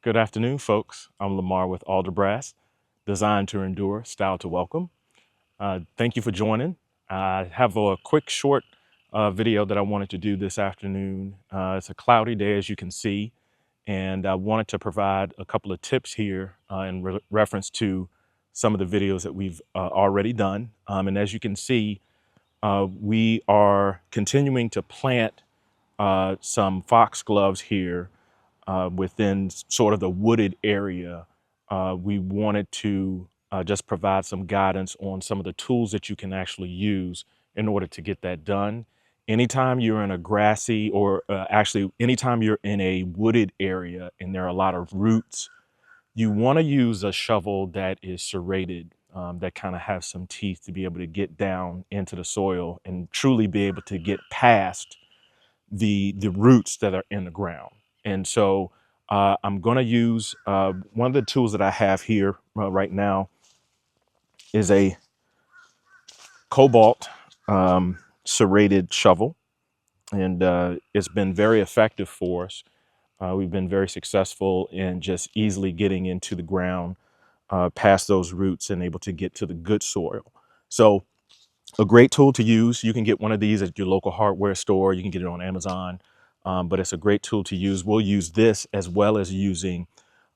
Good afternoon, folks. I'm Lamar with Alderbrass, designed to endure, style to welcome. Thank you for joining. I have a quick, short video that I wanted to do this afternoon. It's a cloudy day, as you can see, and I wanted to provide a couple of tips here in reference to some of the videos that we've already done. And as you can see, we are continuing to plant some foxgloves here within sort of the wooded area. We wanted to just provide some guidance on some of the tools that you can actually use in order to get that done. Anytime you're in a grassy or actually anytime you're in a wooded area and there are a lot of roots, you want to use a shovel that is serrated, that kind of has some teeth to be able to get down into the soil and truly be able to get past the roots that are in the ground. And so I'm going to use one of the tools that I have here right now is a cobalt serrated shovel, and it's been very effective for us. We've been very successful in just easily getting into the ground past those roots and able to get to the good soil. So a great tool to use. You can get one of these at your local hardware store. You can get it on Amazon, but it's a great tool to use. We'll use this as well as using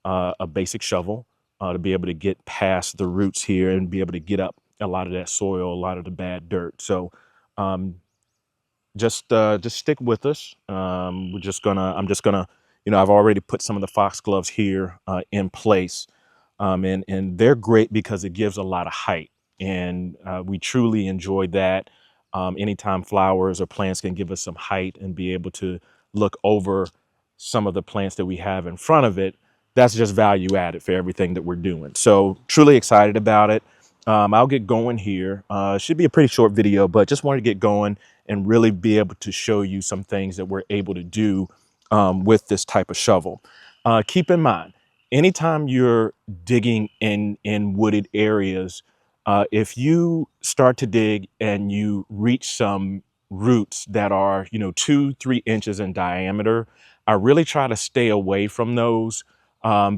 a basic shovel to be able to get past the roots here and be able to get up a lot of that soil, a lot of the bad dirt. So um, just stick with us. I'm just gonna, I've already put some of the foxgloves here in place, and they're great because it gives a lot of height, and we truly enjoy that. Anytime flowers or plants can give us some height and be able to look over some of the plants that we have in front of it, that's just value added for everything that we're doing. So truly excited about it. I'll get going here. Should be a pretty short video, but just wanted to get going and really be able to show you some things that we're able to do with this type of shovel. Keep in mind, anytime you're digging in wooded areas, if you start to dig and you reach some roots that are 2-3 inches in diameter, I really try to stay away from those,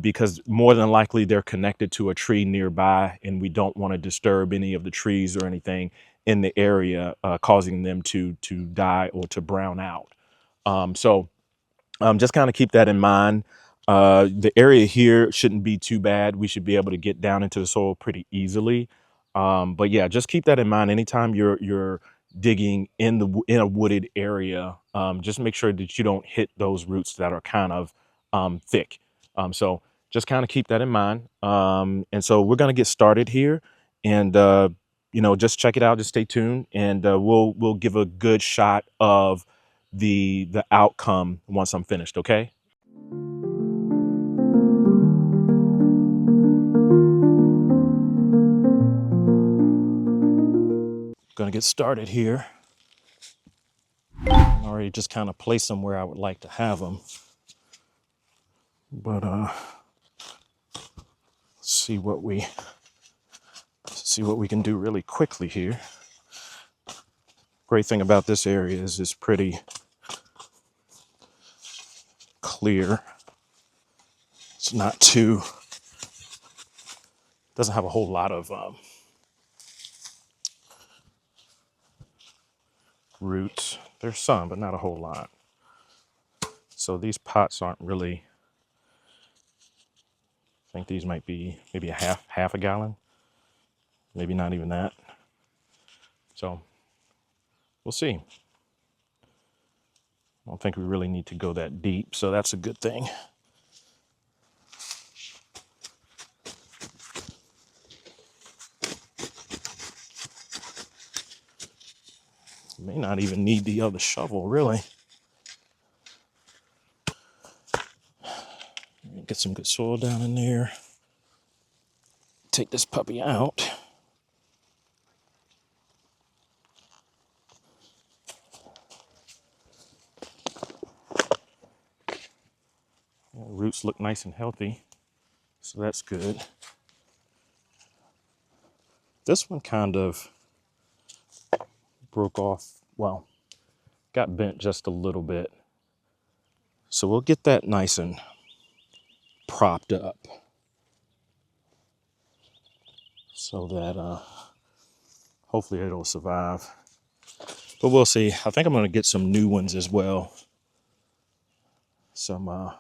because more than likely they're connected to a tree nearby, and we don't want to disturb any of the trees or anything in the area, causing them to die or to brown out. So just kind of keep that in mind. The area here shouldn't be too bad. We should be able to get down into the soil pretty easily. But yeah, just keep that in mind. Anytime you're digging in a wooded area, just make sure that you don't hit those roots that are kind of thick. So just kind of keep that in mind. And so we're gonna get started here, and just check it out. Just stay tuned, and we'll give a good shot of the outcome once I'm finished. Okay. Gonna get started here. I already just kind of placed them where I would like to have them, but see what we can do really quickly here. Great thing about this area is it's pretty clear. It's not too, doesn't have a whole lot of roots. There's some, but not a whole lot. So these pots aren't really, I think these might be maybe a half a gallon, maybe not even that. So we'll see. I don't think we really need to go that deep, so that's a good thing. May not even need the other shovel, really. Get some good soil down in there. Take this puppy out. Roots look nice and healthy, so that's good. This one kind of broke off, well, got bent just a little bit. So we'll get that nice and propped up so that hopefully it'll survive. But we'll see. I think I'm going to get some new ones as well. Some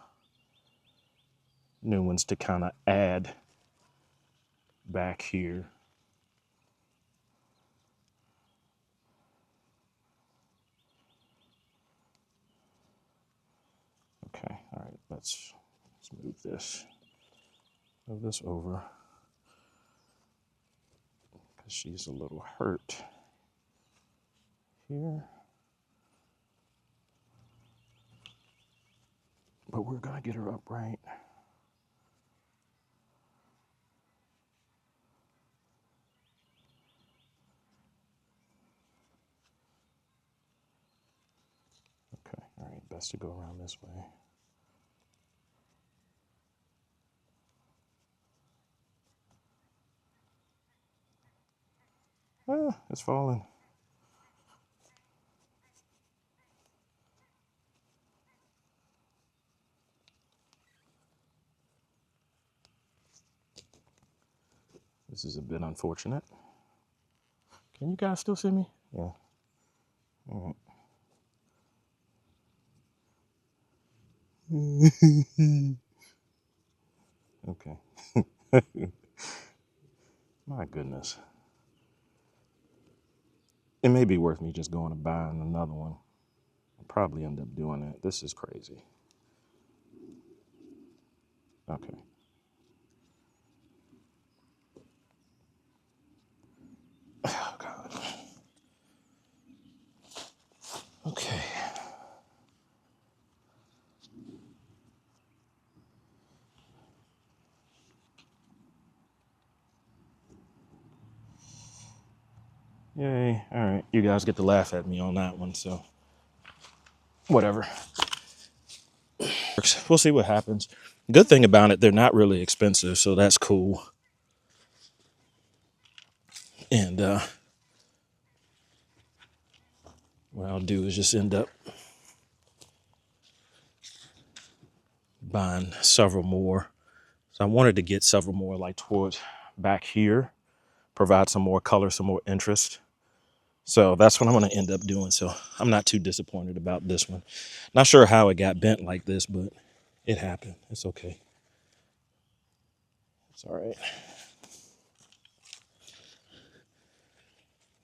new ones to kind of add back here. Okay, all right, let's move this. Move this over because she's a little hurt here. But we're gonna get her upright. Okay, all right, best to go around this way. Ah, it's falling. This is a bit unfortunate. Can you guys still see me? Yeah. All right. Okay. My goodness. It may be worth me just going to buying another one. I'll probably end up doing it. This is crazy. Okay. Oh, God. Okay. Yay. All right. You guys get to laugh at me on that one, so whatever. We'll see what happens. Good thing about it, they're not really expensive, so that's cool. And what I'll do is just end up buying several more. So I wanted to get several more like towards back here, provide some more color, some more interest. So that's what I'm going to end up doing. So I'm not too disappointed about this one. Not sure how it got bent like this, but it happened. It's okay. It's all right.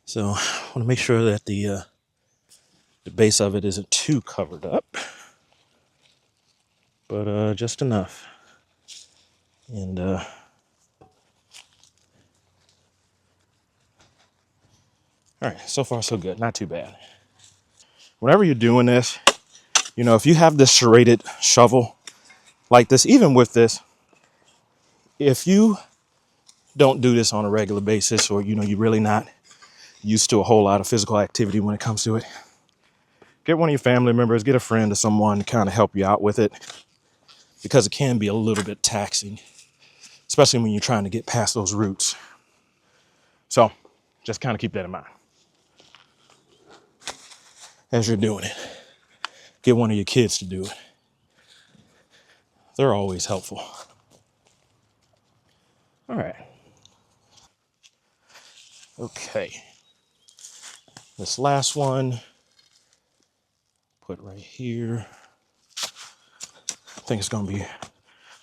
So I want to make sure that the base of it isn't too covered up, but just enough. And all right, so far so good. Not too bad. Whenever you're doing this, if you have this serrated shovel like this, even with this, if you don't do this on a regular basis, or you're really not used to a whole lot of physical activity when it comes to it, get one of your family members, get a friend or someone to kind of help you out with it, because it can be a little bit taxing, especially when you're trying to get past those roots. So just kind of keep that in mind as you're doing it. Get one of your kids to do it. They're always helpful. All right. Okay. This last one, put right here. I think it's going to be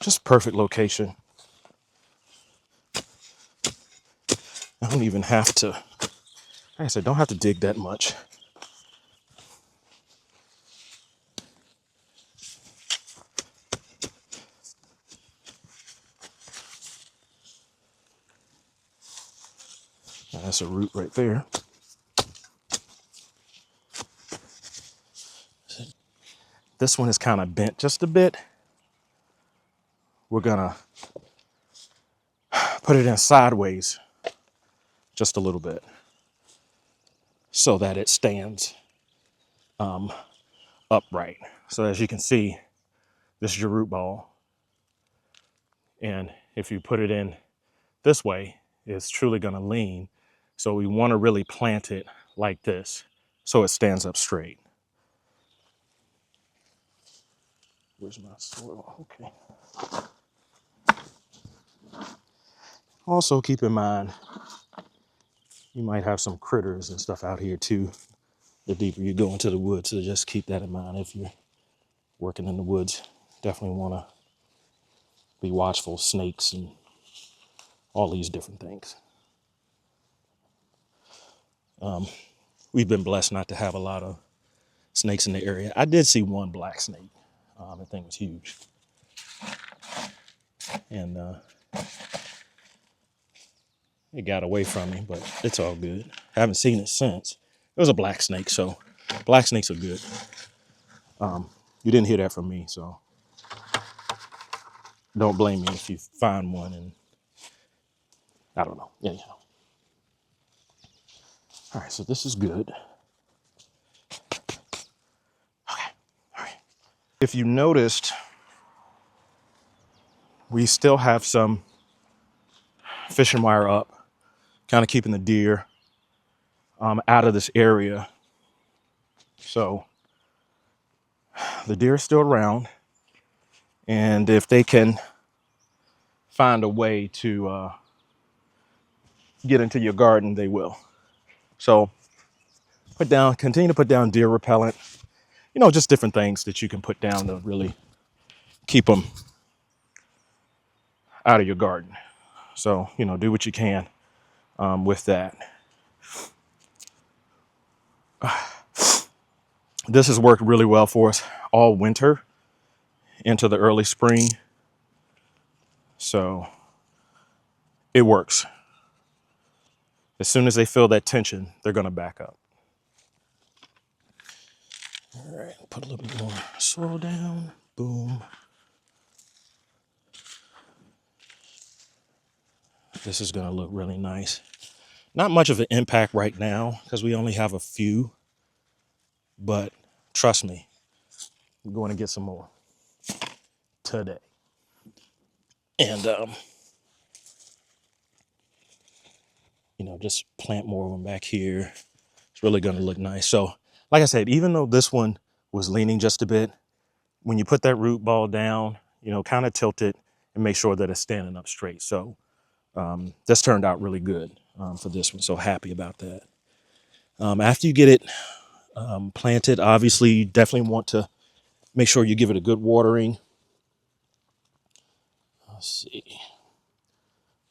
just perfect location. I don't even have to, like I said, don't have to dig that much. That's a root right there. This one is kind of bent just a bit. We're gonna put it in sideways just a little bit so that it stands upright. So as you can see, this is your root ball. And if you put it in this way, it's truly gonna lean. So we wanna really plant it like this so it stands up straight. Where's my soil? Okay. Also keep in mind, you might have some critters and stuff out here too. The deeper you go into the woods, so just keep that in mind if you're working in the woods. Definitely want to be watchful, snakes and all these different things. We've been blessed not to have a lot of snakes in the area. I did see one black snake. The thing was huge. And it got away from me, but it's all good. I haven't seen it since. It was a black snake, so black snakes are good. You didn't hear that from me, so don't blame me if you find one and I don't know. Anyhow. All right, so this is good. Okay, all right. If you noticed, we still have some fishing wire up, kind of keeping the deer out of this area. So the deer are still around, and if they can find a way to get into your garden, they will. So continue to put down deer repellent, just different things that you can put down to really keep them out of your garden. So, do what you can with that. This has worked really well for us all winter into the early spring. So it works. As soon as they feel that tension, they're going to back up. All right, put a little bit more soil down. Boom. This is going to look really nice. Not much of an impact right now because we only have a few, but trust me, we're going to get some more today. And, just plant more of them back here. It's really going to look nice. So, like I said, even though this one was leaning just a bit, when you put that root ball down, kind of tilt it and make sure that it's standing up straight. So this turned out really good for this one. So happy about that. After you get it planted, obviously you definitely want to make sure you give it a good watering. Let's see.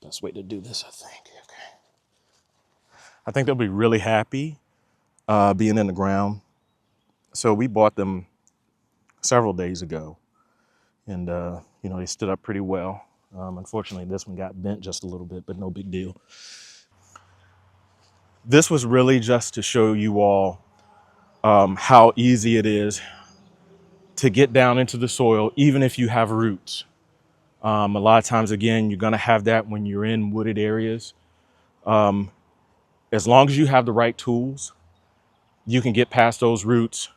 Best way to do this, I think. Okay. I think they'll be really happy being in the ground. So we bought them several days ago, and they stood up pretty well. Unfortunately, this one got bent just a little bit, but no big deal. This was really just to show you all how easy it is to get down into the soil, even if you have roots. A lot of times, again, you're going to have that when you're in wooded areas. As long as you have the right tools, you can get past those roots,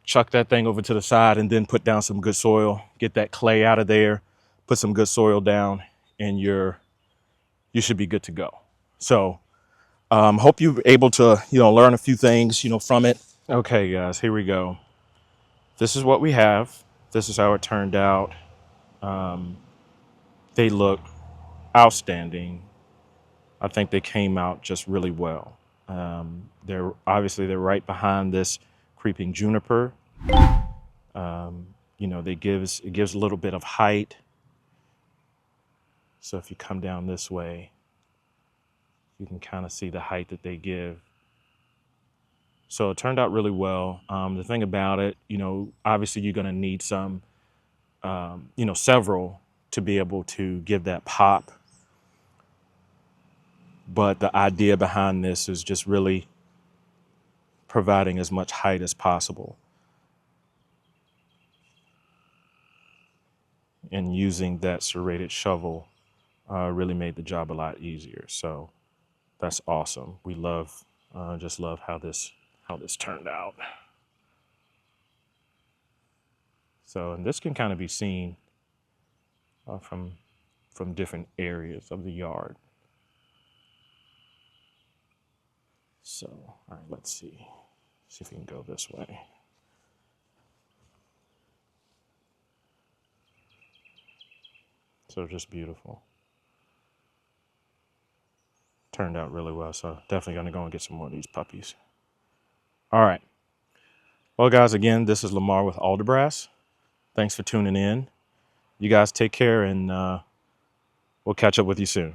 chuck that thing over to the side, and then put down some good soil, get that clay out of there, put some good soil down, and you should be good to go. So hope you're able to, learn a few things, from it. Okay, guys, here we go. This is what we have. This is how it turned out. They look outstanding. I think they came out just really well. They're right behind this creeping juniper. It gives a little bit of height. So if you come down this way, you can kind of see the height that they give. So it turned out really well. The thing about it, obviously you're going to need some, several to be able to give that pop. But the idea behind this is just really providing as much height as possible and using that serrated shovel really made the job a lot easier. So that's awesome. We just love how this turned out. So, and this can kind of be seen from different areas of the yard. So, all right, let's see if we can go this way. So just beautiful. turned out really well. So definitely going to go and get some more of these puppies. All right. Well, guys, again, this is Lamar with Alderbrass. Thanks for tuning in. You guys take care, and we'll catch up with you soon.